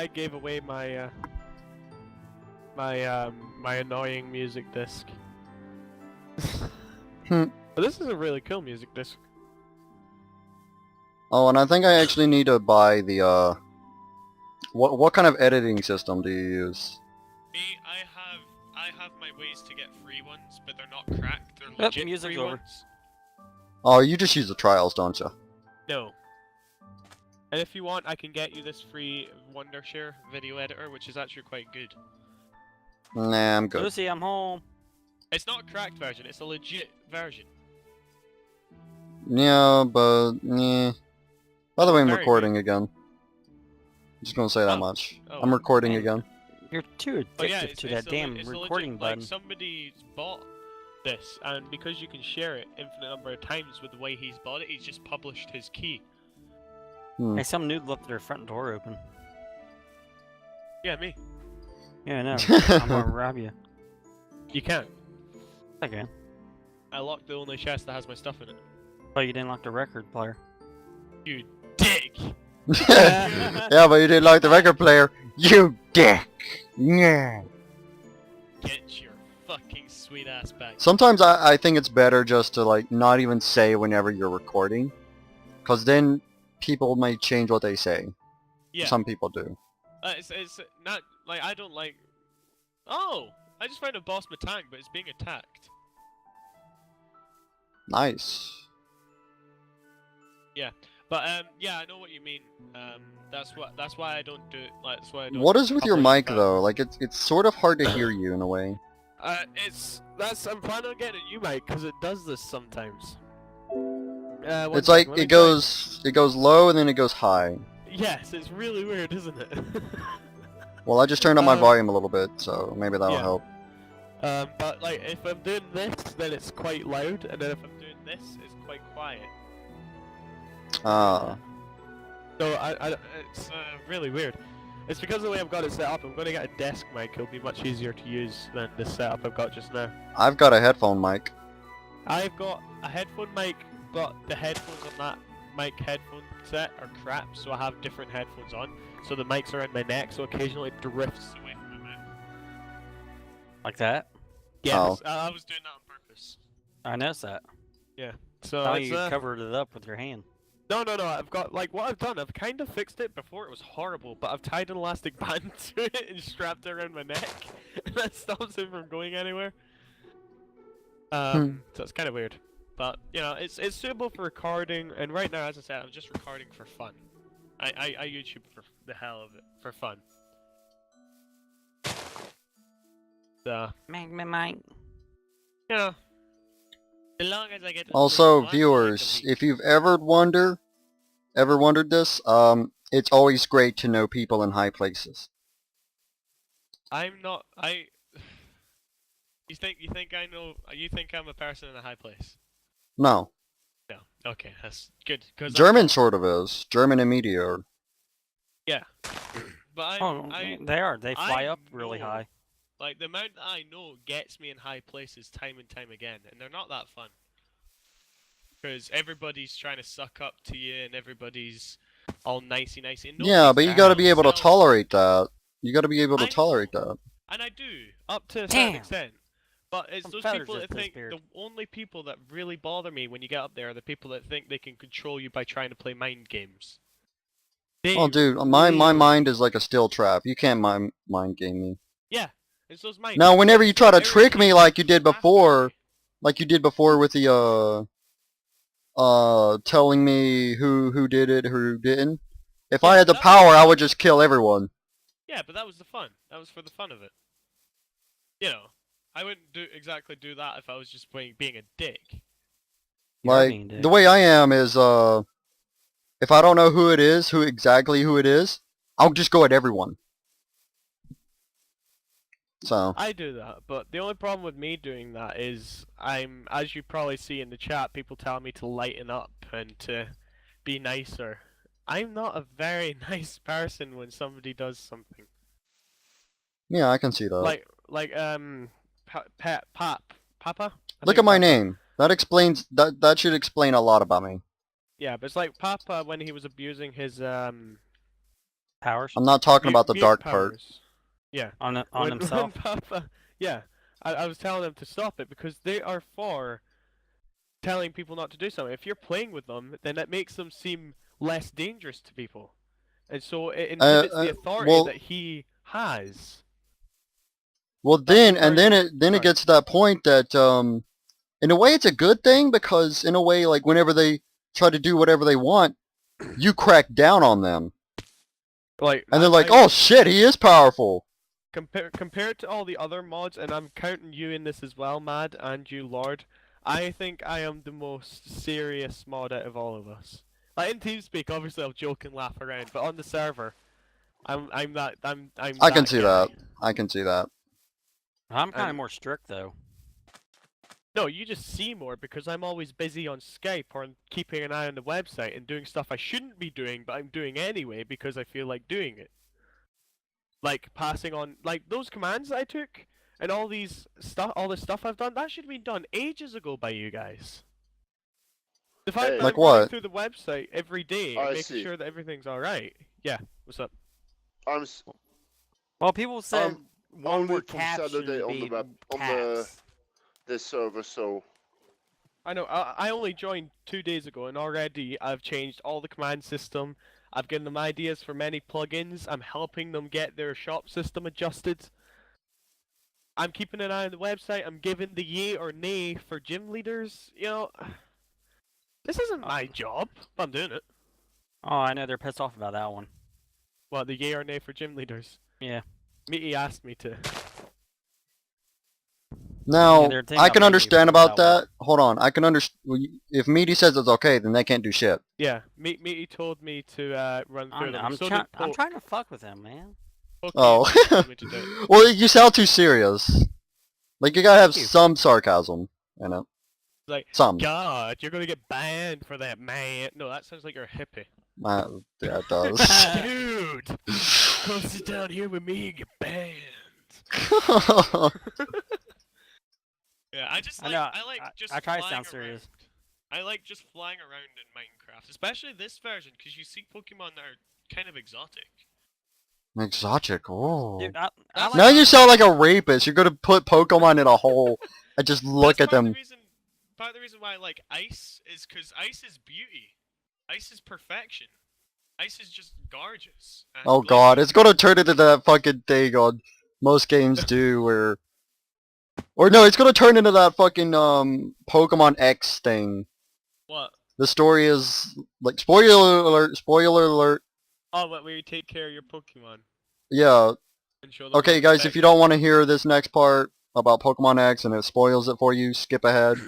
I gave away my my annoying music disc. But this is a really cool music disc. Oh, and I think I actually need to buy the what kind of editing system do you use? Me, I have my ways to get free ones, but they're not cracked. They're legit music's free over. ones. Oh, you just use the trials, don't you? No. And if you want, I can get you this free Wondershare video editor, which is actually quite good. Nah, I'm good. Lucy, I'm home. It's not a cracked version, it's a legit version. Yeah, but yeah. By the way, I'm Very recording again. Just gonna say that Oh. much. Oh, I'm recording man. again. You're too But yeah, addicted it's, to it's that a, damn it's a recording legit, button. Like, somebody's bought this, and because you can share it infinite number of times with the way he's bought it, he's just published his key. Hey, some nude left their front door open. Yeah, me. Yeah, I know. I'm gonna rob you. You can't. Okay. I locked the only chest that has my stuff in it. Oh, you didn't lock the record player. You dick! Yeah, but you didn't like the record player. You dick! Yeah. Get your fucking sweet ass back. Sometimes I think it's better just to like not even say whenever you're recording, cause then people might change what they say. Yeah. Some people do. It's not like I don't like. Oh, I just found a boss Matang, but it's being attacked. Nice. Yeah, but yeah, I know what you mean. That's why I don't do it. Like, that's why I don't. What is with your publish mic that. though? Like it's sort of hard to hear you in a way. I'm planning on getting a new mic because it does this sometimes. It's like it goes low and then it goes high. Yes, it's really weird, isn't it? Well, I just turned up my volume a little bit, so maybe that'll yeah. help. But like if I'm doing this, then it's quite loud, and then if I'm doing this, it's quite quiet. Ah. So it's really weird. It's because of the way I've got it set up. I'm going to get a desk mic. It'll be much easier to use than the setup I've got just now. I've got a headphone mic. I've got a headphone mic, but the headphones on that mic headphone set are crap, so I have different headphones on. So the mics are in my neck, so occasionally it drifts away from my mouth. Like that? Yeah, Oh. I was doing that on purpose. I noticed that. Yeah. So How it's, you covered it up with your hand. No, I've got, like, what I've done, I've kind of fixed it before. It was horrible, but I've tied an elastic band to it and strapped it around my neck, and that stops it from going anywhere. So it's kind of weird. But, you know, it's suitable for recording, and right now, as I said, I'm just recording for fun. I YouTube for the hell of it, for fun. So, Make me mine. you know, as long as I get to Also, sleep viewers, once a week. if you've ever wondered this, it's always great to know people in high places. I'm not, You think I know, you think I'm a person in a high place? No. No. Okay, that's good. Cause German sort of is. German and meteor. Yeah. But They are. They fly I up really know- high. like, the amount that I know gets me in high places time and time again, and they're not that fun. Because everybody's trying to suck up to you, and everybody's all nicey. And Yeah, but you gotta be able to themselves. tolerate that. You gotta be able to I tolerate know. that. And I do, up to a certain Damn. extent. But it's Some those feathers people that just think, disappeared. the only people that really bother me when you get up there are the people that think they can control you by trying to play mind games. They Oh, dude, my really- mind is like a steel trap. You can't mind game me. Yeah, it's those mind Now, games. whenever you try to Every trick me time like you did half before, hour. like you did before with the telling me who did it, who didn't. If I Yeah, had the that was power, I fun. would just kill everyone. Yeah, but that was the fun. That was for the fun of it. You know, I wouldn't exactly do that if I was just being a dick. You're Like being dick. the way I am is if I don't know who it is, who it is, I'll just go at everyone. So I do that, but the only problem with me doing that is as you probably see in the chat, people tell me to lighten up and to be nicer. I'm not a very nice person when somebody does something. yeah, I can see that. Papa? I Look think at my Papa. name. That explains that should explain a lot about me. Yeah, but it's like Papa when he was abusing his Powers I'm not talking about the mutant dark part. powers. Yeah. on When himself. Papa, yeah, I was telling them to stop it because they are for telling people not to do something. If you're playing with them, then it makes them seem less dangerous to people, and so it inhibits the authority that he has. Well, That's then the and current. then it gets to that point that in a way it's a good thing because in a way like whenever they try to do whatever they want, you crack down on them, Like and they're like, I oh shit, he is powerful. compared to all the other mods, and I'm counting you in this as well, Mad, and you, Lord. I think I am the most serious mod out of all of us. Like in TeamSpeak, obviously I'll joke and laugh around, but on the server, I'm I can that see guy. that. I can see that. I'm kind of And more strict though. no, you just see more because I'm always busy on Skype or keeping an eye on the website and doing stuff I shouldn't be doing, but I'm doing anyway because I feel like doing it. Like passing on, like those commands I took and all these stuff, all the stuff I've done, that should have been done ages ago by you guys. The fact Hey. that Like I'm running what? through the website every day and I making see. sure that everything's alright. Yeah, what's up? I'm s- Well, people said one only word from caps Saturday should on the be web on caps. this server, so I know, I only joined 2 days ago and already I've changed all the command system. I've given them ideas for many plugins. I'm helping them get their shop system adjusted. I'm keeping an eye on the website. I'm giving the yay or nay for gym leaders. You know, this isn't my job, but I'm doing it. Oh, I know they're pissed off about that one. What, the yay or nay for gym leaders? Yeah. Meaty asked me to. Now, they're thinking I of can maybe understand for about that one. that. Hold on, I can understand. If Meaty says it's okay, then they can't do shit. Yeah, Meaty told me to run through them. I'm So trying. did I'm trying to fuck with him, man. Oh. told me to do it. Well, you sound too serious. Like, you gotta have Thank you. some sarcasm in it. Like, Some. God, you're gonna get banned for that, man. No, that sounds like you're a hippie. Yeah, it does. Dude, come sit down here with me and get banned. Yeah, I just like I know, I like just I try to flying sound serious. around. I like just flying around in Minecraft, especially this version, because you see Pokemon that are kind of exotic. Exotic, oh. Dude, I That's like. Now you sound like a rapist. You're gonna put Pokemon in a hole and just look That's at them. Part of the reason why I like ice is because ice is beauty. Ice is perfection. Ice is just gorgeous. and Oh glowing. god, it's gonna turn into that fucking thing on most games do where... Or no, it's gonna turn into that fucking Pokemon X thing. What? The story is like spoiler alert. Oh, what? Where you take care of your Pokemon Yeah. and show them. Okay love guys, and if you don't want to hear this next part about Pokemon X and it spoils it for you, skip ahead.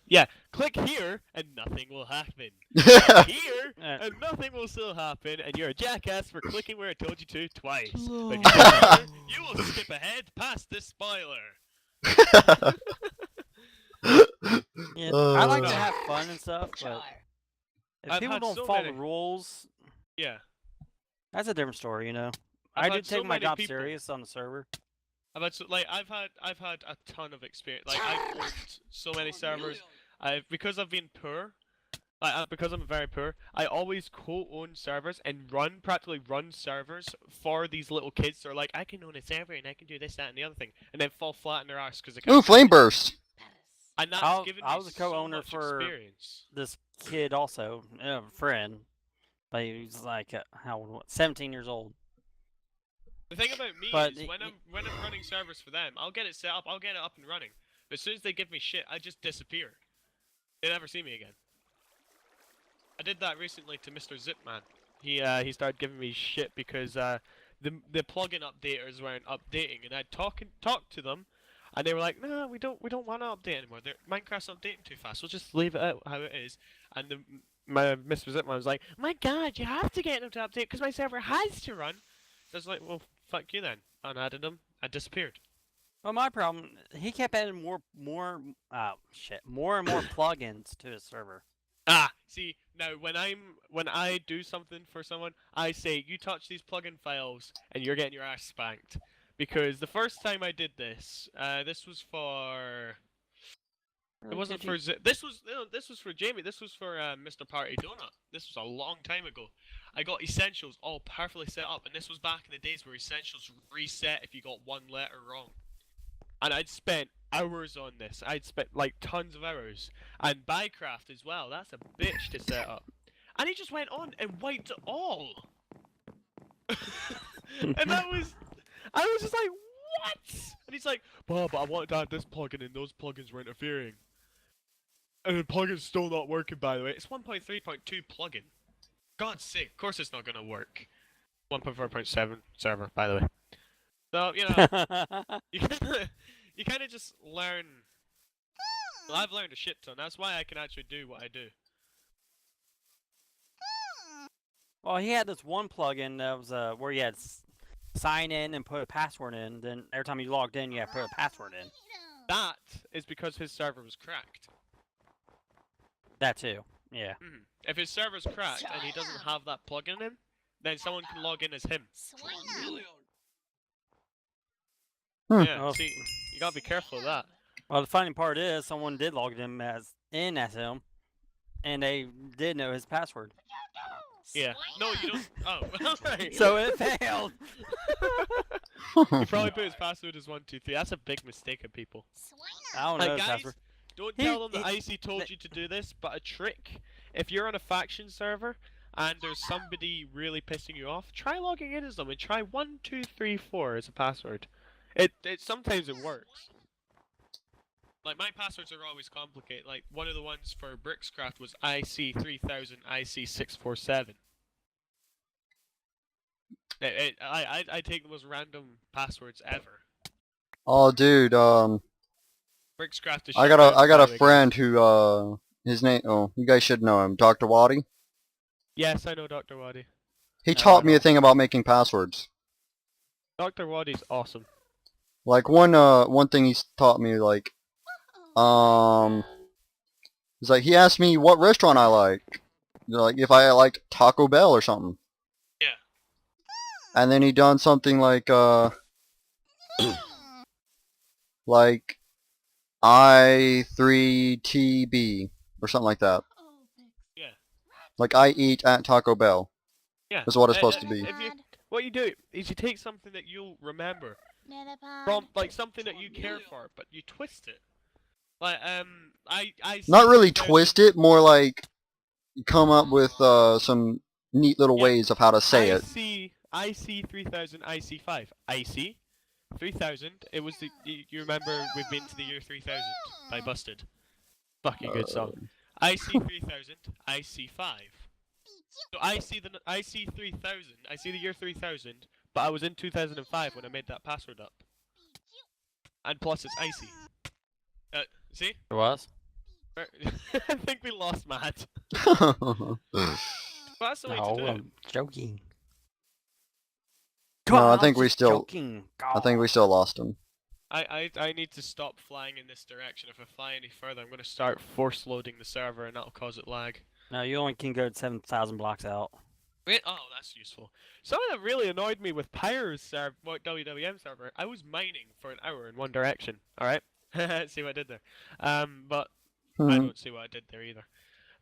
yeah, click here and nothing will happen. Click here and nothing will still happen, and you're a jackass for clicking where I told you to twice. But if you click here, you will skip ahead past this spoiler. Yeah, I like to Uh. have fun and stuff, but if I've people had don't so follow many- the rules, Yeah. that's a different story, you know. I've I do had take so my many job people- serious on the server. I've had a ton of experience. Like I've owned so many servers. Because I've been poor, because I'm very poor, I always co-own servers and practically run servers for these little kids. They're like, I can own a server and I can do this, that, and the other thing, and then fall flat on their ass because they can't. Ooh, Flame Burst! And that's given me I was a co-owner so much for experience. this kid also, a friend, but he was like 17 years old. The thing about me But is when I'm running servers for them, I'll get it set up, I'll get it up and running. But as soon as they give me shit, I just disappear. They never see me again. I did that recently to Mr. Zipman. He started giving me shit because the plugin updaters weren't updating, and I'd talk to them, and they were like, "No, we don't want to update anymore. Minecraft's updating too fast. We'll just leave it out how it is." And my Mr. Zipman was like, "My God, you have to get them to update because my server has to run." So I was like, "Well, fuck you then." Unadded them. I disappeared. Well, my problem, he kept adding more and more plugins to his server. Ah, see, now when I do something for someone, I say, you touch these plugin files and you're getting your ass spanked. Because the first time I did this, this was for... It wasn't for... This was for Jamie, this was for Mr. Party Donut. This was a long time ago. I got Essentials all perfectly set up, and this was back in the days where Essentials reset if you got one letter wrong. And I'd spent hours on this. I'd spent like tons of hours. And Bycraft as well, that's a bitch to set up. And he just went on and wiped it all. And I was just like, what? And he's like, but I wanted to add this plugin and those plugins were interfering. And the plugin's still not working, by the way. It's 1.3.2 plugin. God's sake, of course it's not gonna work. 1.4.7 server, by the way. So, you know, you kind of just learn. Well, I've learned a shit ton. That's why I can actually do what I do. Well, he had this one plugin that was where you had sign in and put a password in. Then every time you logged in, you had to put a password in. That is because his server was cracked. That too. Yeah. If his server's cracked and he doesn't have that plugin in, then someone can log in as him. Yeah, Well, see, you gotta be careful of that. well, the funny part is, someone did log him as him, and they did know his password. Yeah. No, you don't. Oh, alright. So it failed. He probably put his password as 123. That's a big mistake of people. I don't know Like, his guys, password. don't tell them that Icy told you to do this, but a trick. If you're on a faction server and there's somebody really pissing you off, try logging in as them and try 1234 as a password. It sometimes it works. Like, my passwords are always complicated. Like, one of the ones for Brickscraft was IC3000 IC647. I take the most random passwords ever. Oh, dude. Brickscraft is I shut got down, a by the way, friend guys. who his name. Oh, you guys should know him. Dr. Waddy. Yes, I know Dr. Waddy. He No, I taught me a don't. thing about making passwords. Dr. Waddy's awesome. Like one thing he's taught me, like, he's like, he asked me what restaurant I like. Like, if I liked Taco Bell or something. Yeah. And then he done something like, like I3TB or something like that. Yeah. Like, I eat at Taco Bell. Yeah. Is what it's supposed to be. What you do is you take something that you'll remember from, like, something that you care for, but you twist it. Like, I Not really see 3000 twist it, more like come up with some neat little Yeah. ways of how to say it. IC 3000 IC5. IC 3000. It was the. You remember we've been to the year 3000 by Busted. Fucking good song. IC 3000 IC5. So I see the IC 3000. I see the year 3000, but I was in 2005 when I made that password up. And plus it's icy. See? It was? I think we lost Matt. No, That's the way to No, do it. I'm joking. I think we still. Joking. I think we still lost him. I need to stop flying in this direction. If I fly any further, I'm going to start force loading the server, and that'll cause it lag. No, you only can go 7,000 blocks out. Wait, oh, that's useful. Something that really annoyed me with Pyro's server, WWM server, I was mining for an hour in one direction. All right, see what I did there. But I don't see what I did there either.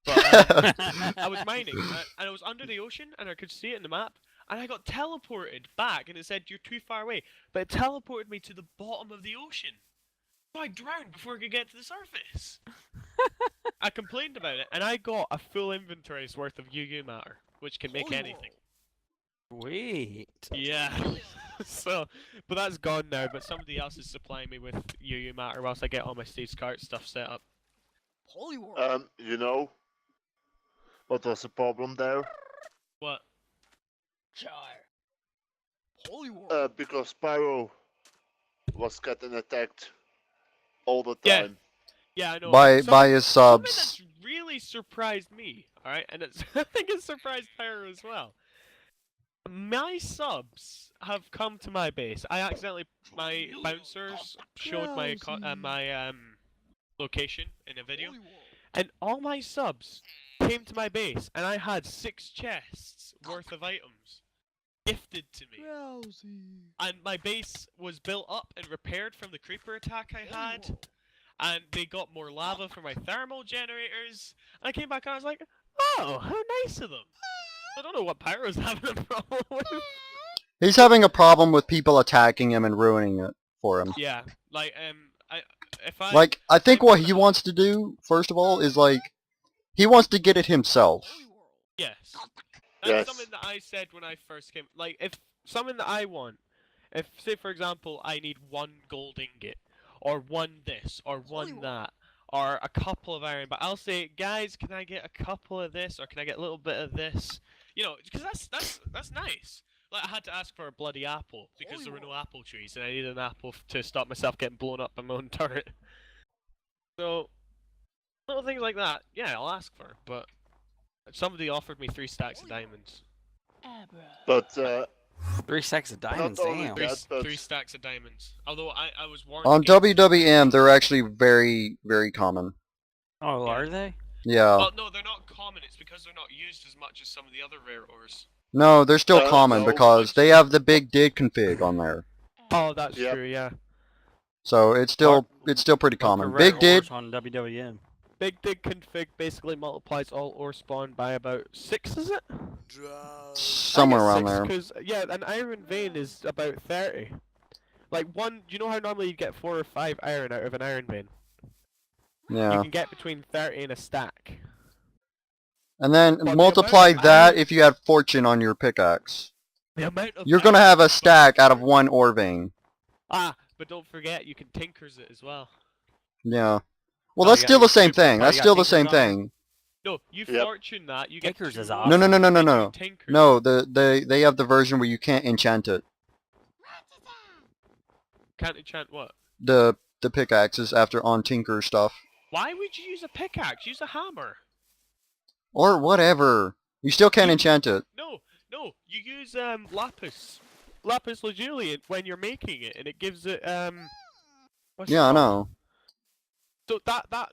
But I was mining, and I was under the ocean, and I could see it in the map. And I got teleported back, and it said you're too far away. But it teleported me to the bottom of the ocean. So I drowned before I could get to the surface. I complained about it, and I got a full inventory's worth of UU matter, which can make anything. Sweet. Yeah. So, but that's gone now. But somebody else is supplying me with UU matter whilst I get all my Steve's cart stuff set up. You know what was the problem there? What? Because Pyro was getting attacked all the Yeah. time. Yeah, I know. by Something his something subs. that's really surprised me, alright, and it's, I think it surprised Pyro as well. My subs have come to my base. I accidentally, my bouncers showed my location in a video, and all my subs came to my base, and I had 6 chests worth of items gifted to me. And my base was built up and repaired from the creeper attack I had. And they got more lava for my thermal generators. And I came back and I was like, oh, how nice of them. I don't know what Pyro's having a problem with. He's having a problem with people attacking him and ruining it for him. Yeah, like if I Like, I think like, what he wants to do, first of all, is like, he wants to get it himself. yes, that's Yes. something that I said when I first came. Like, if something that I want, if say for example I need one gold ingot, or one this, or one that, or a couple of iron, but I'll say, guys, can I get a couple of this, or can I get a little bit of this? You know, because that's nice. Like, I had to ask for a bloody apple because there were no apple trees, and I needed an apple to stop myself getting blown up by my own turret. So, little things like that, yeah, I'll ask for. But somebody offered me 3 stacks of diamonds. But 3 stacks of diamonds, only damn. that- but- 3 stacks of diamonds. Although I was warned. On against- WWM, they're actually very, very common. Oh, Yeah. are they? Yeah. Well, no, they're not common. It's because they're not used as much as some of the other rare ores. No, they're still common no. because they have the big did config on there. Oh, that's Yep. true. Yeah. So it's still pretty common. Rare Big did, ores on WWM. Big dig config basically multiplies all ore spawn by about 6, is it? somewhere around there. Because yeah, an iron vein is about 30. Like one, do you know how normally you get 4 or 5 iron out of an iron vein? You Yeah. can get between 30 and a stack. And then But the multiply amount of that iron- if you had fortune on your pickaxe. The amount of You're gonna iron have a that's stack out of through- one ore vein. Ah, but don't forget you can tinkers it as well. Yeah. Well, Oh, that's you got still your the same super- thing. oh, That's you got still the tinkers same on there? thing. No, you Yep. fortune that, you get Tinkers 2 is ores, awesome. No, no, no, no, no, and you no. tinkers. No, they have the version where you can't enchant it. Can't enchant what? The pickaxes after on Tinker stuff. Why would you use a pickaxe? Use a hammer. Or whatever. You still can't You- enchant it. No, you use lapis lazuli when you're making it, and it gives it what's it Yeah, I called? know. So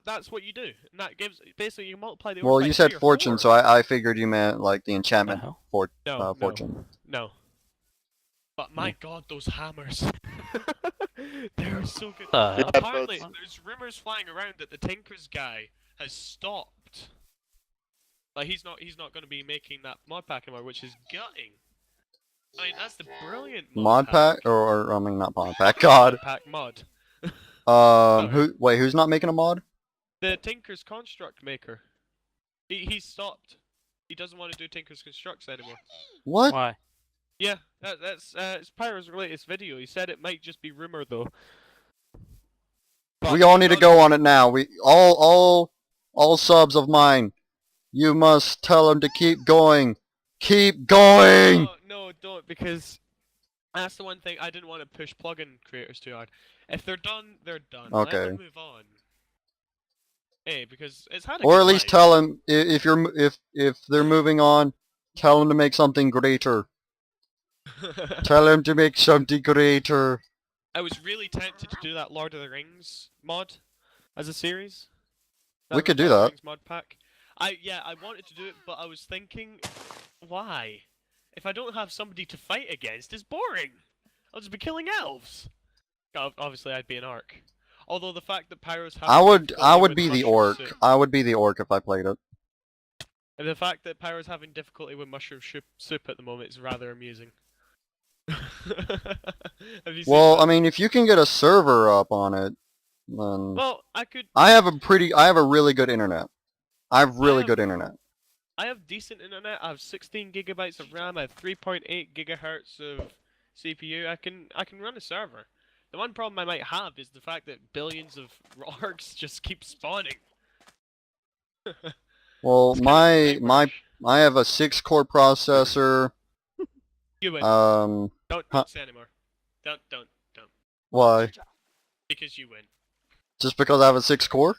that's what you do, and that gives basically you multiply the. Well, ore by you 3 said or fortune, 4. so I figured you meant like the enchantment hell? No, fortune. no. But my god, those hammers. They're so good. The hell? Apparently, but- there's rumors flying around that the Tinkers guy has stopped. Like he's not going to be making that mod pack anymore, which is gutting. I mean, that's the brilliant Mod pack or I mean not mod pack. God. Mod pack mod. Who's not making a mod? The Tinker's construct maker. He's stopped. He doesn't want to do Tinker's constructs anymore. What? Why? Yeah, that's it's Pyro's latest video. He said it might just be rumor though. But We all need to none- go on it now. We all subs of mine. You must tell them to keep going. Keep going. No, don't, because that's the one thing I didn't want to push plugin creators too hard. If they're done, they're done. Let Okay. them move on. Hey, because it's had a Or good at least life. tell them if they're moving on, tell them to make something greater. Tell them to make something greater. I was really tempted to do that Lord of the Rings mod as a series. We could do Lord of the that. Rings mod pack. I wanted to do it, but I was thinking, why? If I don't have somebody to fight against, it's boring. I'll just be killing elves. Obviously, I'd be an orc. Although the fact that Pyro's having I would difficulty with be the mushroom orc. soup- I would be the orc if I played it. And the fact that Pyro's having difficulty with mushroom soup at the moment is rather amusing. Have you seen Well, that? I mean, if you can get a server up on it, then Well, I could. I have a really good internet. I have really have- good internet. I have decent internet. I have 16 gigabytes of RAM. I have 3.8 gigahertz of CPU. I can run a server. The one problem I might have is the fact that billions of orcs just keep spawning. Well, It's kind of nightmarish. I have a 6-core processor. You win. Huh. Don't say anymore. Don't. Why? Because you win. Just because I have a 6-core?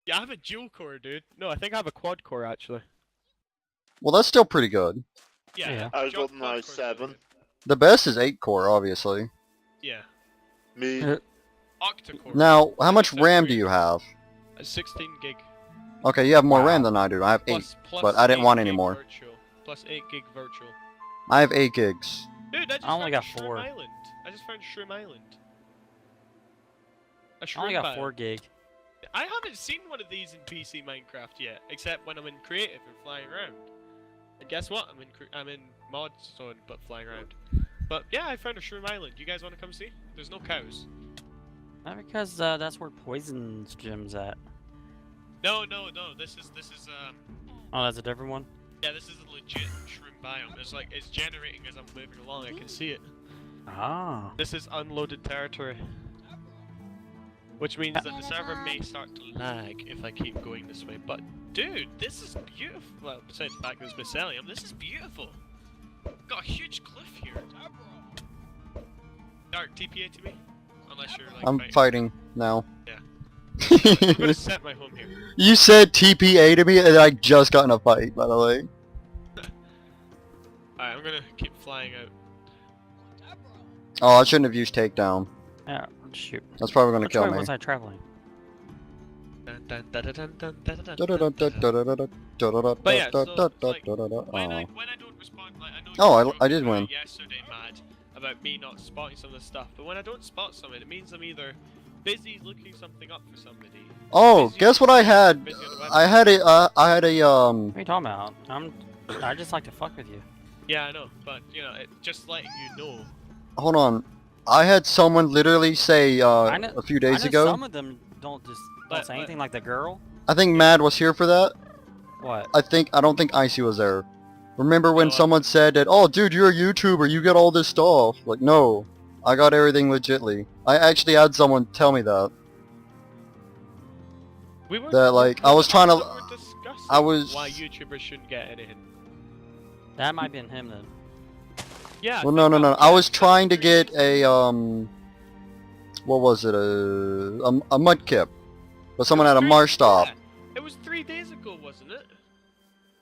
Yeah, I have a dual core, dude. No, I think I have a quad core actually. Well, that's still pretty good. Yeah. Yeah. I dual got quad my core's really 7. good. The best is 8-core, obviously. Yeah. Me. Octa-core. Now, how much Except RAM for do you have? 16 gig. Okay, you have more Wow. RAM than I do. I have 8. Plus but I didn't 8 want gig any more. Virtual. Plus 8 gig virtual. I have 8 gigs. Dude, I just I only found got Shroom 4. Island. I just found Shroom Island. A I only shroom got biome. 4 gig. I haven't seen one of these in PC Minecraft yet, except when I'm in creative and flying around. Guess what? I'm in mod zone, but flying around. But yeah, I found a shroom island. You guys want to come see? There's no cows. Not because that's where Poison's gym's at. No. This is Oh, that's a different one? yeah, this is a legit shroom biome. It's generating as I'm moving along. I can see it. Ah. This is unloaded territory. Which means that the server may start to lag if I keep going this way. But dude, this is beautiful. Well, besides the fact that it's mycelium, this is beautiful. Got a huge cliff here. Dark, TPA to me. Unless you're like I'm fighting. fighting now. Yeah. I'm gonna set my home here. You said TPA to me, and I just got in a fight, by the way. Alright, I'm gonna keep flying out. Oh, I shouldn't have used takedown. Yeah, shoot. That's probably gonna Which kill way me. was I traveling? But yeah, so it's like, when I don't respond, like I know Oh, you I were did win. yesterday mad about me not spotting some of the stuff, but when I don't spot something, it means I'm either busy looking something up for somebody. Oh, busy guess on what I the had? busy on the I website. had a What are you talking about? I just like to fuck with you. Yeah, I know, but you know, just letting you know. hold on. I had someone literally say I know- a few I days know ago. some of them don't But- say anything like the girl. I think Mad was here for that. What? I don't think Icy was there. Remember when No, someone said that, oh dude, you're a YouTuber, you get all this stuff. Like, no. I got everything legitly. I actually had someone tell me that. We were That, like, I was trying to- we were discussing I was- why YouTubers shouldn't get anything. That might be in him then. Yeah. I Well, think no. that- I was that's trying to pretty- get a, what was it? A mudkip. But someone had a marsh stop. Yeah, it was 3 days ago, wasn't it?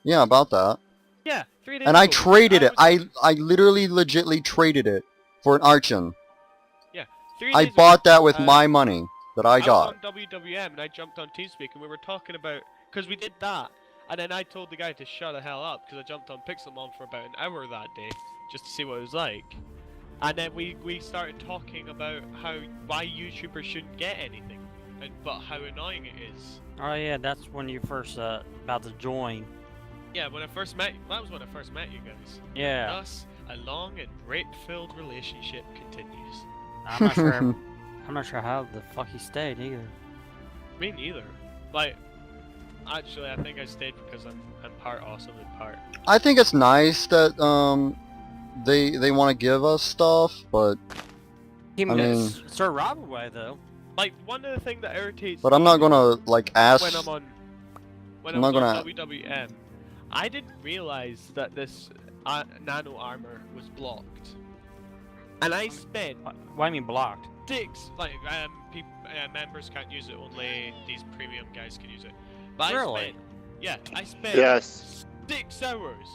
Yeah, about that. Yeah, 3 days And I ago. traded it. was- I literally legitly traded it for an Archon. 3 I days bought ago, that with my money that I was got. on WWM and I jumped on TeamSpeak and we were talking about, because we did that, and then I told the guy to shut the hell up because I jumped on Pixelmon for about an hour that day just to see what it was like. And then we started talking about why YouTubers shouldn't get anything, but how annoying it is. Oh yeah, that's when you first about to join. Yeah, when I first met, that was when I first met you guys. Yeah. Thus, a long and rape-filled relationship continues. I'm not sure. I'm not sure how the fuck he stayed either. Me neither. Like, actually, I think I stayed because I'm part awesome and part. I think it's nice that they want to give us stuff, but He I mean- Sir Robert way though. Like, one of the things that irritates I'm me not gonna like ask. when I'm on when I'm I'm not on gonna- WWM, I didn't realize that this nano armor was blocked, and I spent What do you mean blocked? members can't use it, only these premium guys can use it. But Really? I spent Yes. 6 hours,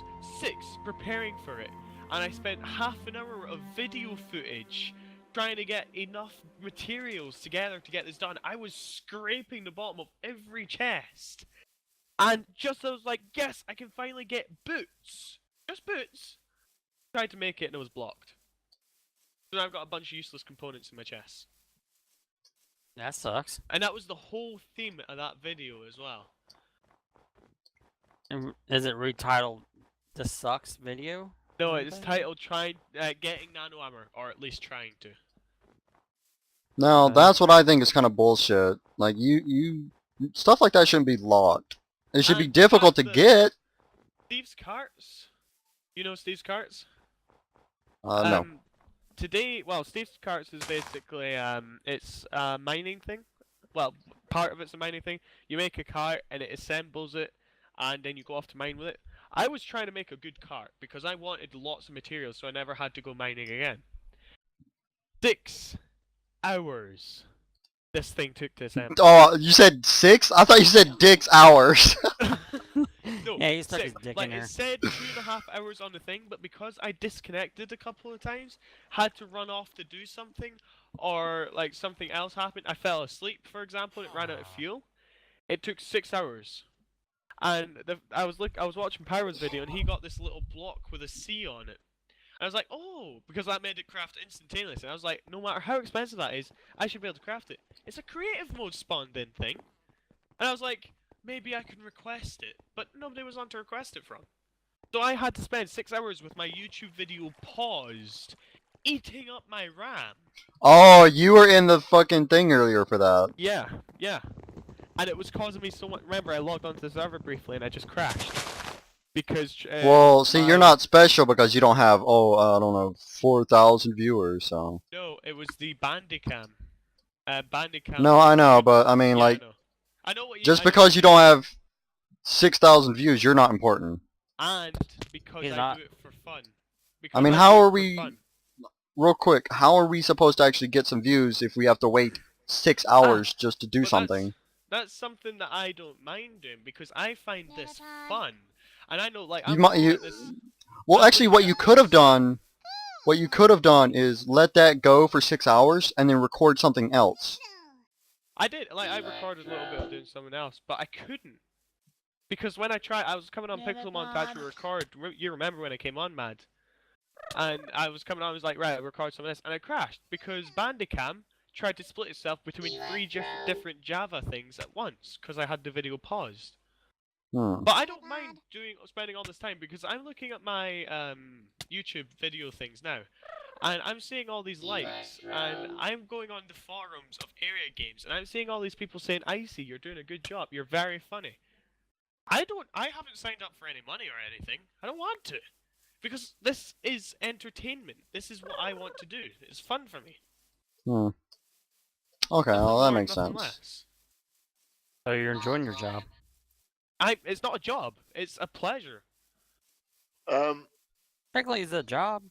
preparing for it, and I spent half an hour of video footage trying to get enough materials together to get this done. I was scraping the bottom of every chest, and just as I was like, yes, I can finally get boots, just boots, tried to make it and it was blocked. So now I've got a bunch of useless components in my chest. That sucks. And that was the whole theme of that video as well. And is it retitled "This Sucks" video? No, it's titled Getting Nano Armor, or at least trying to. No, that's what I think is kind of bullshit. Like you stuff like that shouldn't be locked. It should be And difficult to the- get. Steve's Carts? You know Steve's Carts? No. Today, well, Steve's Carts is basically, it's a mining thing. Well, part of it's a mining thing. You make a cart and it assembles it, and then you go off to mine with it. I was trying to make a good cart because I wanted lots of materials so I never had to go mining again. 6 hours this thing took to assemble. Oh, you said 6? I thought you said Dick's hours. No, Yeah, he stuck 6. his dick Like, in there. it said 2.5 hours on the thing, but because I disconnected a couple of times, had to run off to do something, or like something else happened, I fell asleep, for example, and it ran out of fuel. It took 6 hours. And I was watching Pyro's video, and he got this little block with a C on it. And I was like, oh, because that made it craft instantaneously. And I was like, no matter how expensive that is, I should be able to craft it. It's a creative mode spawned in thing. And I was like, maybe I can request it. But nobody was on to request it from. So I had to spend 6 hours with my YouTube video paused, eating up my RAM. Oh, you were in the fucking thing earlier for that. Yeah, yeah. And it was causing me so much. Remember, I logged onto the server briefly and I just crashed. Because, Well, see, you're my... not special because you don't have, I don't know, 4,000 viewers, so... No, it was the Bandicam. Bandicam No, I was know, doing... but I mean, Yeah, like, I know. I know what you... just I know what because you don't have 6,000 views, you're not important. And because He's I not. do it for fun. I Because mean, I how do it are for we... fun. Real quick, how are we supposed to actually get some views if we have to wait 6 hours just to do But something? That's something that I don't mind doing because I find this fun. And I know, like, You I'm might, looking you... at this... Well, I'm actually, looking what at you could have this- done... What you could have done is let that go for 6 hours and then record something else. I did, like, I recorded a little bit of doing something else, but I couldn't. Because when I tried, I was coming on Pixel Montage to record, you remember when I came on, Mad? And I was coming on, I was like, right, I'll record some of this, and I crashed, because Bandicam tried to split itself between 3 different Java things at once, because I had the video paused. Hmm. But I don't mind spending all this time, because I'm looking at my YouTube video things now, and I'm seeing all these likes, and I'm going on the forums of area games, and I'm seeing all these people saying, Icy, you're doing a good job, you're very funny. I haven't signed up for any money or anything. I don't want to. Because this is entertainment. This is what I want to do. It's fun for me. Hmm. Okay, Nothing well, that more, makes nothing sense. less. So you're enjoying your job. It's not a job. It's a pleasure. Technically, it's a job.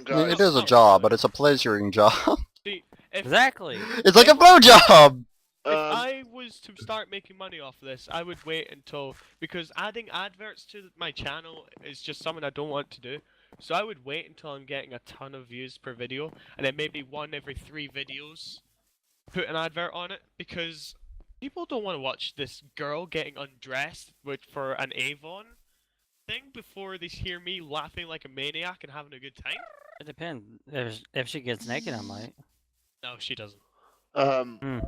I mean, it Guys, is a job, but it's a pleasuring job. See, if Exactly. It's like a blowjob! if um, I was to start making money off this, I would wait until, because adding adverts to my channel is just something I don't want to do. So I would wait until I'm getting a ton of views per video, and then maybe 1 every 3 videos, put an advert on it, because people don't want to watch this girl getting undressed for an Avon thing before they hear me laughing like a maniac and having a good time. It depends. If she gets naked, I might. No, she doesn't. Hmm.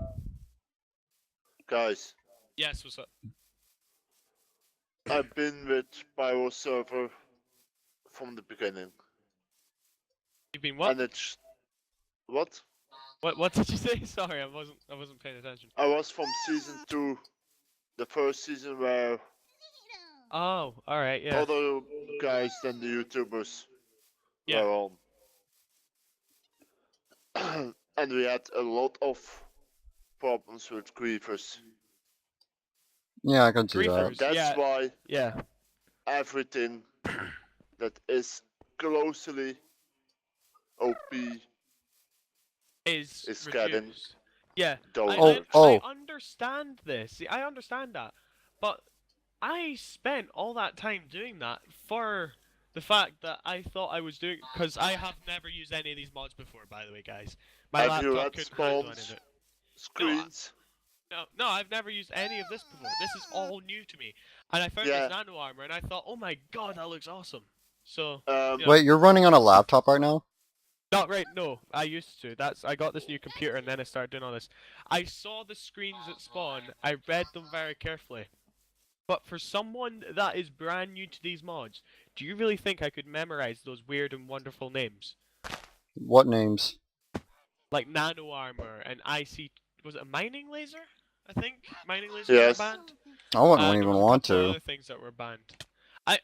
guys, Yes, what's up? I've been with Pyro server from the beginning, You've been what? and it's what? What did you say? Sorry, I wasn't paying attention. I was from season 2, the first season where Oh, alright, yeah. other guys than the YouTubers Yeah. were on, and we had a lot of problems with griefers. Yeah, I can see that. Griefers. That's Yeah. why Yeah. everything that is closely OP Is getting reduced. Yeah. downloaded. Oh. I understand this. See, I understand that. But I spent all that time doing that for the fact that I thought I was doing, because I have never used any of these mods before, by the way, guys. My Have you laptop had couldn't handle any of spawns? it. Screens. No, I've never used any of this before. This is all new to me. And I found Yeah. this nano armor and I thought, oh my god, that looks awesome. So, Um, Yeah. Wait, you're running on a laptop right now? not right, no, I used to. I got this new computer and then I started doing all this. I saw the screens at spawn, I read them very carefully. But for someone that is brand new to these mods, do you really think I could memorize those weird and wonderful names? What names? Like nano armor and IC, was it a mining laser? I think mining laser Yes. was banned. I wouldn't There even was a want couple to. other things that were banned. I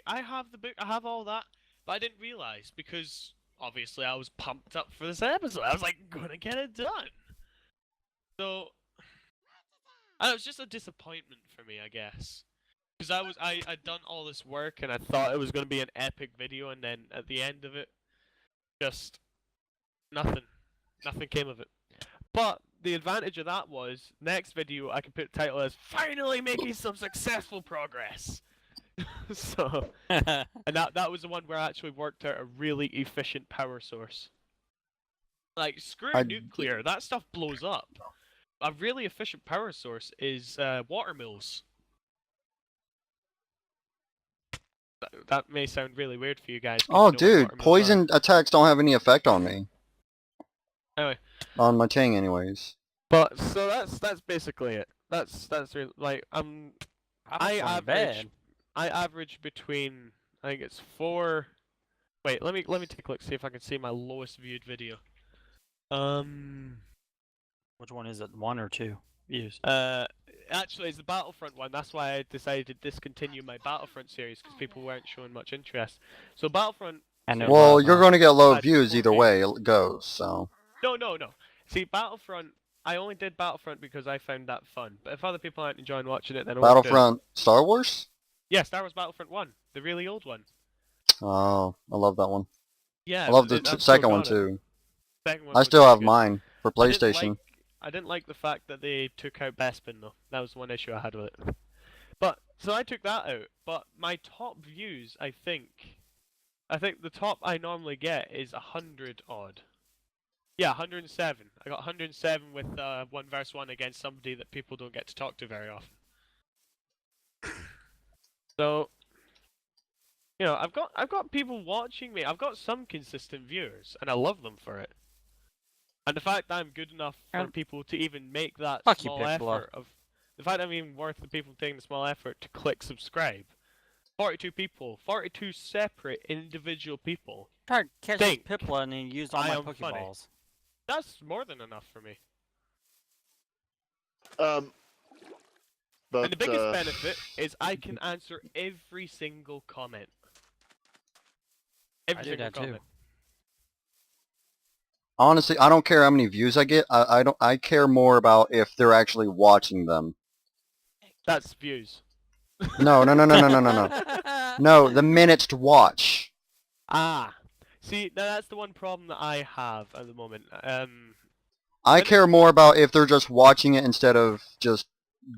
have the book. I have all that, but I didn't realize because obviously I was pumped up for this episode. I was like, gonna get it done. So, and it was just a disappointment for me, I guess, because I'd done all this work and I thought it was gonna be an epic video, and then at the end of it, just nothing came of it. But the advantage of that was, next video I can put the title as finally making some successful progress. So, and that was the one where I actually worked out a really efficient power source. Like, screw nuclear, that stuff blows up. A really efficient power source is water mills. That may sound really weird for you guys. 'cause you know Oh, what dude, water mills are. poison attacks don't have any effect on me. Anyway. On my Ting, anyways. But so that's basically it. That's really, like I Bad. I average between, I think it's 4. Wait, let me take a look, see if I can see my lowest viewed video. Which one is it? 1 or 2 views? Actually, it's the Battlefront one. That's why I decided to discontinue my Battlefront series because people weren't showing much interest. So Battlefront. And it Well, was, you're going to get low had views 4 either views. way it goes, so. No. See, Battlefront. I only did Battlefront because I found that fun. But if other people aren't enjoying watching it, then I won't do it. Battlefront Star Wars? Yeah, Star Wars Battlefront 1, the really old one. Oh, I love that one. Yeah, I love the I'm so second one glad it- too. Second one I was still really have good. mine for I didn't PlayStation. I didn't like the fact that they took out Bespin though. That was one issue I had with it. But so I took that out. But my top views, I think the top I normally get is 100 odd. Yeah, 107. I got 107 with 1v1 against somebody that people don't get to talk to very often. So, you know, I've got people watching me. I've got some consistent viewers, and I love them for it. And the fact that I'm good enough for And- people to even make that Fuck you, small Pixellock. effort of the fact I'm even worth the people taking the small effort to click subscribe. 42 people, 42 separate individual people. Tried to catch Think this Pipla and then used all I my am funny. Pokeballs. That's more than enough for me. But And the biggest benefit is I can answer every single comment. Every I do single that too. comment. Honestly, I don't care how many views I get. I care more about if they're actually watching them. That's views. No. No, the minutes to watch. Ah. See, now that's the one problem that I have at the moment. I But care more about if they're just watching it instead of just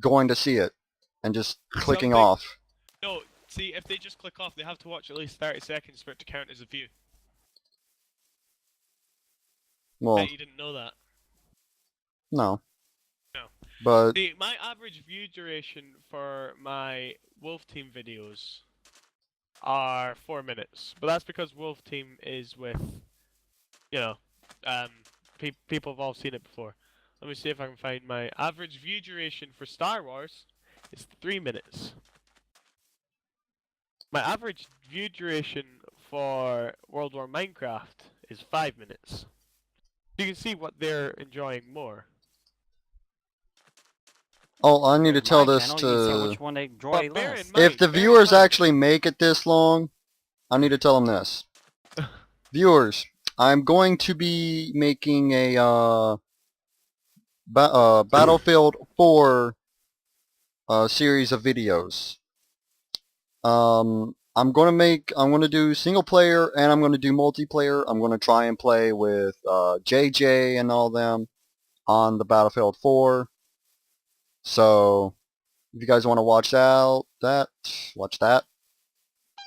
going to see it and just clicking Something- off. No, see, if they just click off, they have to watch at least 30 seconds for it to count as a view. Well, Bet you didn't know that. no. No. But See, my average view duration for my Wolf Team videos are 4 minutes, but that's because Wolf Team is with, you know, people have all seen it before. Let me see if I can find my average view duration for Star Wars. It's 3 minutes. My average view duration for World War Minecraft is 5 minutes. You can see what they're enjoying more. oh, I need to With tell my this channel, you can see to. which one they enjoy But bear less. in mind, If the bear in viewers mind- actually make it this long, I need to tell them this. Viewers, I'm going to be making a Battlefield 4 series of videos. I'm gonna do single player and I'm gonna do multiplayer. I'm gonna try and play with JJ and all them on the Battlefield 4. So if you guys want to watch watch that.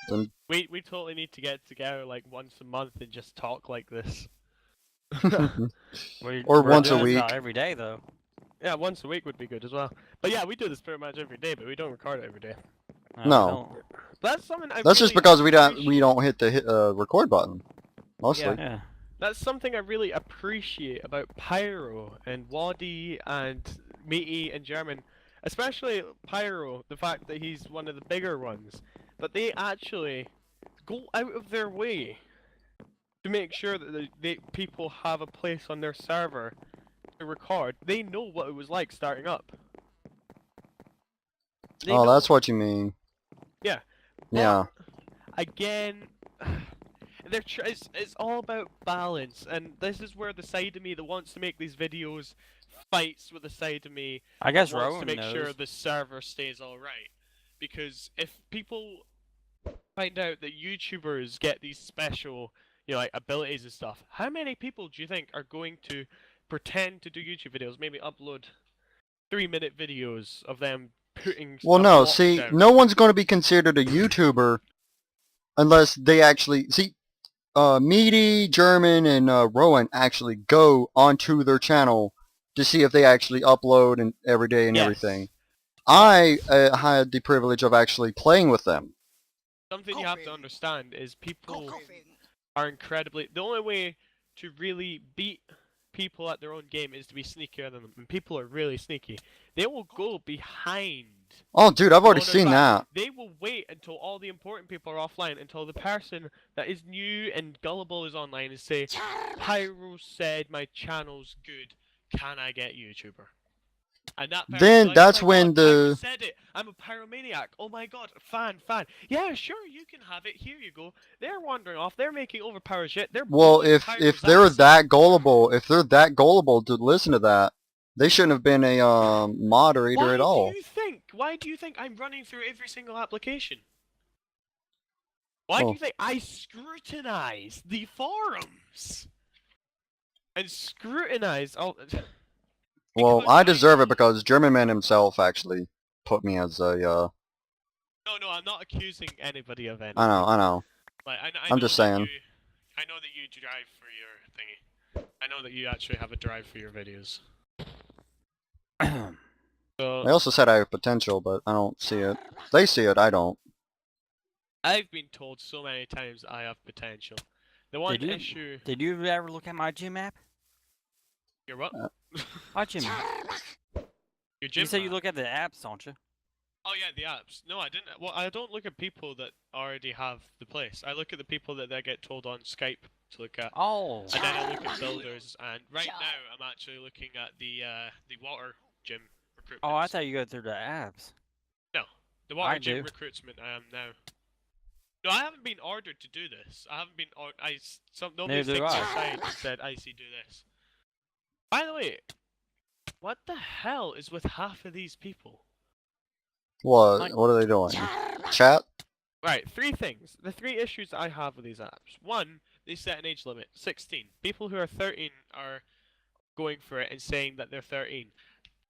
Then We totally need to get together like once a month and just talk like this. Or We're once a doing this week. about every day though. Yeah, once a week would be good as well. But yeah, we do this pretty much every day, but we don't record it every day. We No. don't. But that's something I That's just really because we appreciate. don't hit the record button. Mostly. Yeah. That's something I really appreciate about Pyro and Wadi and Meaty and German, especially Pyro. The fact that he's one of the bigger ones, but they actually go out of their way to make sure that the people have a place on their server to record. They know what it was like starting up. They Oh, know. that's what you mean. Yeah. Yeah. Again, it's all about balance, and this is where the side of me that wants to make these videos fights with the side of me I guess that wants Rowan to make knows. sure the server stays alright. Because if people find out that YouTubers get these special, you know, like abilities and stuff, how many people do you think are going to pretend to do YouTube videos, maybe upload 3-minute videos of them putting Well, stuff no, blocks see, down? no one's going to be considered a YouTuber unless they actually see. Meaty, German, and Rowan actually go onto their channel to see if they actually upload and every day and Yes. everything. I had the privilege of actually playing with them. Something you have to understand is people are incredibly... The only way to really beat people at their own game is to be sneakier than them, and people are really sneaky. They will go behind Oh, dude, I've already Owner's seen back. that. They will wait until all the important people are offline, until the person that is new and gullible is online, and say, Pyro said my channel's good. Can I get YouTuber? And that person Then like, that's oh my when God, Pyro the said it. I'm a pyromaniac. Oh my God, fan. Yeah, sure, you can have it. Here you go. They're wandering off. They're making overpowered shit. They're well, blowing if Pyro's they're ass. that gullible, to listen to that, they shouldn't have been a moderator Why at do all. you think? Why do you think I'm running through every single application? Why do Oh. you think I scrutinize the forums? And scrutinize all. Well, Because I deserve know- it because German Man himself actually put me as a. No, I'm not accusing anybody of anything. I know. Like, I I'm know just that saying. I know that you drive for your thingy. I know that you actually have a drive for your videos. So They also said I have potential, but I don't see it. They see it, I don't. I've been told so many times I have potential. The one Did you- issue. Did you ever look at my gym app? Your what? My gym app. Your gym. You said you app? look at the apps, don't you? Oh yeah, the apps. No, I didn't. Well, I don't look at people that already have the place. I look at the people that I get told on Skype to look at, Oh. and then I look at builders. And right now, I'm actually looking at the water gym recruitment. Oh, I thought you go through the apps. The water I gym do. recruitment. I am now. No, I haven't been ordered to do this. I haven't been. Nobody Neither do thinks I. aside and said, "IC, do this." By the way, what the hell is with half of these people? What? Like- What are they doing? Chat? Right, three things. The three issues I have with these apps. One, they set an age limit, 16. People who are 13 are going for it and saying that they're 13.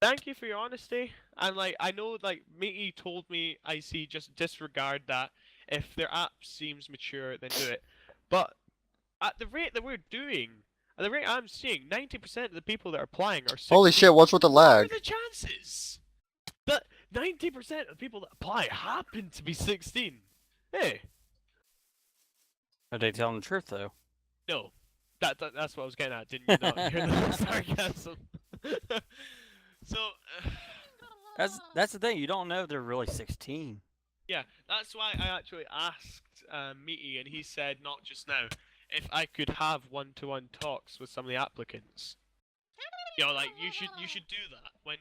Thank you for your honesty. And like, I know like Meaty told me, I see, just disregard that. If their app seems mature, then do it. But at the rate that we're doing, at the rate I'm seeing, 90% of the people that are applying are 16. Holy shit, what's with the What are lag? the chances that 90% of people that apply happen to be 16? Hey, Are they telling the truth though? no. That's what I was getting at, didn't you not hear the sarcasm? So, That's the thing. You don't know if they're really 16. yeah, that's why I actually asked Meaty, and he said not just now, if I could have one-to-one talks with some of the applicants. You know, like you should do that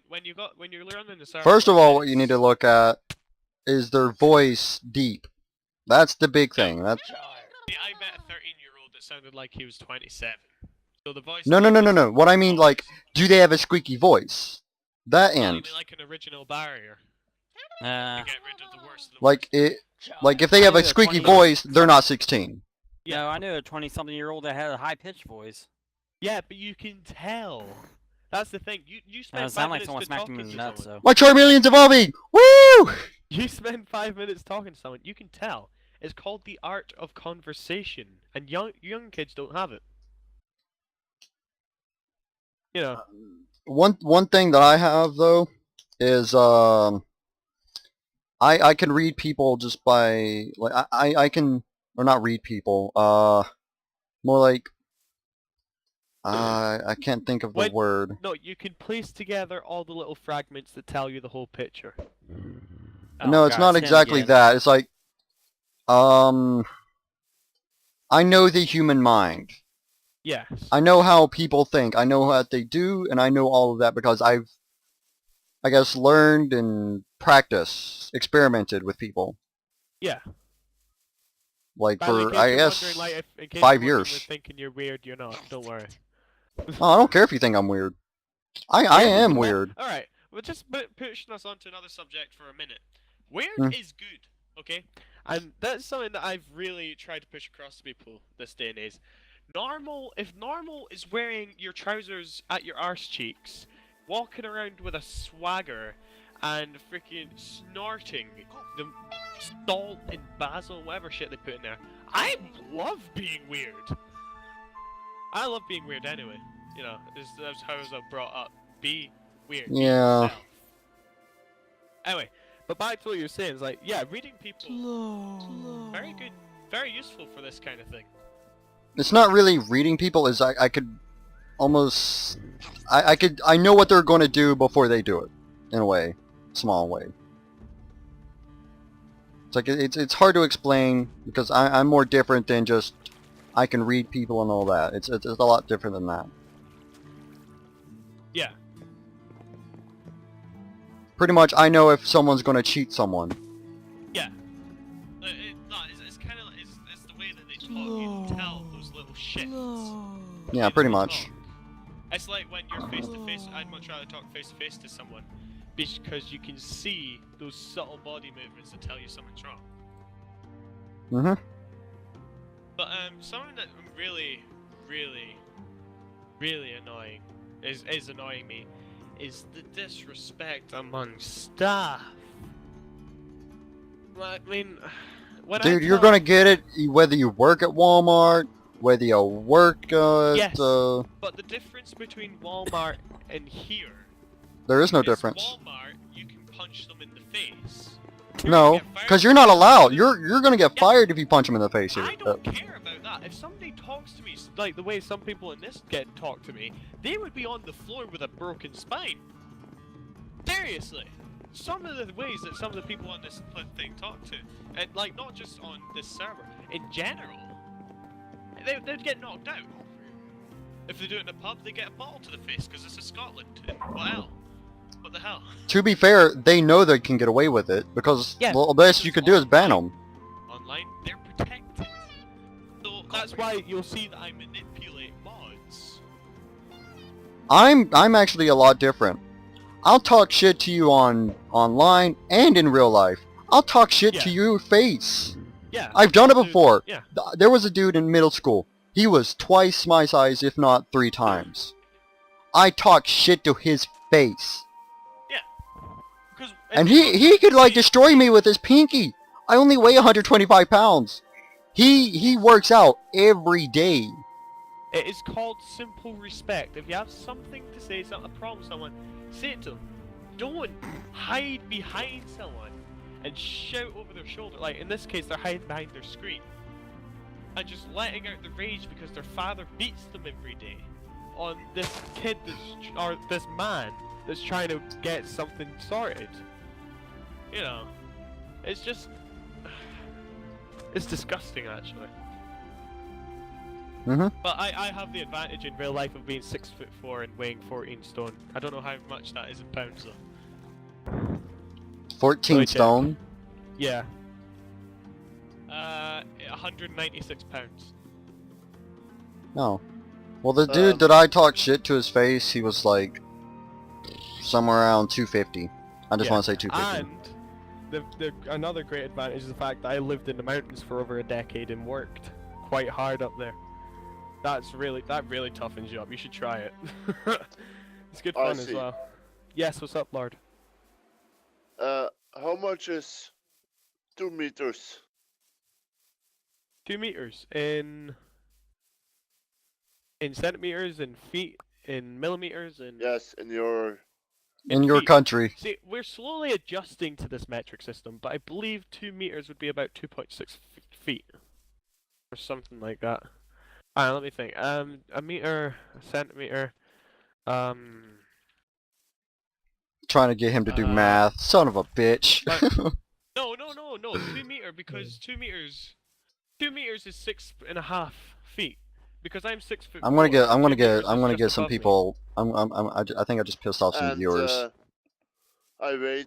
when you're learning the server. First of all, what you need to look at is their voice deep. That's the big thing. That's See, I met a 13-year-old that sounded like he was 27. So the voice. no. What I mean, like, do they have a squeaky voice? That Oh, you end. mean like an original barrier to Uh, get rid of the worst of the Like worst. like if they have a Yeah, squeaky 20. voice, they're not 16. no, I knew a 20-something-year-old that had a high-pitched voice. Yeah, but you can tell. That's the thing. You spend It 5 sounded like minutes someone to smacked him talking in to the nuts, someone. though. My Charmeleon's evolving! Woo! You spend 5 minutes talking to someone, you can tell. It's called the art of conversation, and young kids don't have it. You know. One thing that I have though is I can read people just by like I can, or not read people, more like I can't think of the When- word. No, you can place together all the little fragments that tell you the whole picture. Oh, No, it's God, not him exactly again. that. It's like I know the human mind. Yes. I know how people think. I know what they do, and I know all of that because I've, I guess, learned and practiced, experimented with people. Yeah. Like By the way, in for, case I you're guess, wondering, like, in case 5 you're wondering, years. we're thinking you're weird, you're not. Don't worry. Oh, I don't care if you think I'm weird. I am weird. Alright, we're just pushing us onto another subject for a minute. Weird Hmm. is good, okay? And that's something that I've really tried to push across to people this day and age. If normal is wearing your trousers at your arse cheeks, walking around with a swagger, and freaking snorting the salt and basil, whatever shit they put in there, I love being weird. I love being weird anyway. You know, that's how I was brought up. Be weird. Be Yeah. yourself. Anyway, but back to what you were saying, it's like, yeah, reading people, very good, very useful for this kind of thing. It's not really reading people. Is I could almost, I know what they're going to do before they do it, in a way, small way. It's like it's hard to explain because I'm more different than just I can read people and all that. It's a lot different than that. Yeah. Pretty much, I know if someone's gonna cheat someone. Yeah. It's kind of it's the way that they talk. You can tell those little shifts. Yeah, pretty much. It's like when you're face to face. I'd much rather talk face to face to someone because you can see those subtle body movements that tell you something's wrong. Mm-hmm. But something that really, really, really annoying is annoying me is the disrespect among staff. I mean, when Dude, you're gonna get it whether you work at Walmart, whether you work yes, at, but the difference between Walmart and here there is no is difference. Walmart, you can punch them in the face. No, because you're not allowed. You're gonna get fired if you punch them in the face here. I don't care about that. If somebody talks to me like the way some people in this get talk to me, they would be on the floor with a broken spine. Seriously. Some of the ways that some of the people on this thing talk to, and like not just on this server, in general, they'd get knocked out. If they do it in a pub, they get a bottle to the face because this is Scotland. And what the hell? To be fair, they know they can get away with it because Yeah, the best you could do is ban them. Online, they're protected. So that's why you'll see that I manipulate mods. I'm actually a lot different. I'll talk shit to you online and in real life. I'll talk shit to your face. Yeah. I've done it before. Yeah. There was a dude in middle school. He was twice my size, if not 3 times. I talked shit to his face. Yeah. And he could like destroy me with his pinky. I only weigh 125 pounds. He works out every day. It is called simple respect. If you have something to say, a problem with someone, say it to them. Don't hide behind someone and shout over their shoulder. Like in this case, they're hiding behind their screen and just letting out the rage because their father beats them every day on this kid or this man that's trying to get something sorted. You know, it's just it's disgusting actually. But I have the advantage in real life of being 6'4" and weighing 14 stone. I don't know how much that is in pounds though. 14 stone? Yeah. 196 pounds. No. Well, the dude that I talked shit to his face, he was like somewhere around 250. I just want to say 250. And another great advantage is the fact that I lived in the mountains for over a decade and worked quite hard up there. That really toughens you up. You should try it. It's good fun as well. Yes, what's up, Lord? How much is 2 meters? 2 meters in centimeters, in feet, in millimeters, in Yes, in your your country. See, we're slowly adjusting to this metric system, but I believe 2 meters would be about 2.6 feet or something like that. Alright, let me think. A meter, a centimeter, Trying to get him to do math. Son of a bitch. No, 2 meter because 2 meters is 6.5 feet. Because I'm 6 foot. I'm gonna get some people. I think I just pissed off some viewers. I weigh.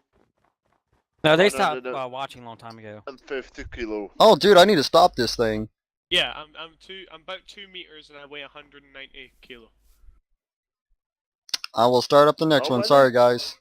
No, they stopped watching a long time ago. I'm 50 kilo. Oh, dude, I need to stop this thing. Yeah, I'm about 2 meters and I weigh 190 kilo. I will start up the next one. Sorry, guys.